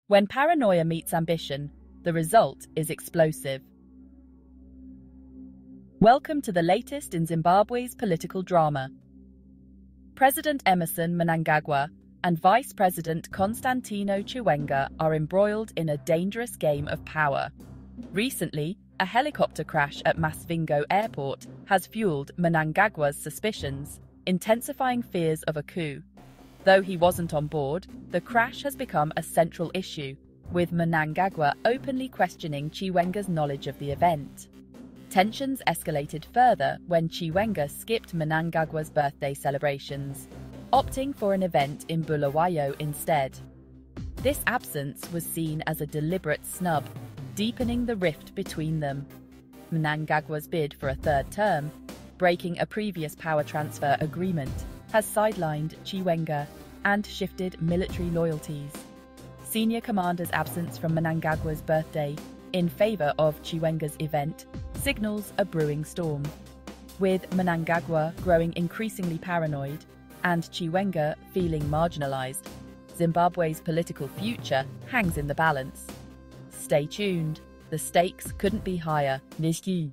When paranoia meets ambition, the result is explosive. Welcome to the latest in Zimbabwe's political drama. President Emmerson Mnangagwa and Vice President Constantino Chiwenga are embroiled in a dangerous game of power. Recently, a helicopter crash at Masvingo Airport has fueled Mnangagwa's suspicions, intensifying fears of a coup. Though he wasn't on board, the crash has become a central issue, with Mnangagwa openly questioning Chiwenga's knowledge of the event. Tensions escalated further when Chiwenga skipped Mnangagwa's birthday celebrations, opting for an event in Bulawayo instead. This absence was seen as a deliberate snub, deepening the rift between them. Mnangagwa's bid for a third term, breaking a previous power transfer agreement, has sidelined Chiwenga and shifted military loyalties. Senior commanders' absence from Mnangagwa's birthday in favor of Chiwenga's event signals a brewing storm. With Mnangagwa growing increasingly paranoid and Chiwenga feeling marginalized, Zimbabwe's political future hangs in the balance. Stay tuned, the stakes couldn't be higher. Nishki.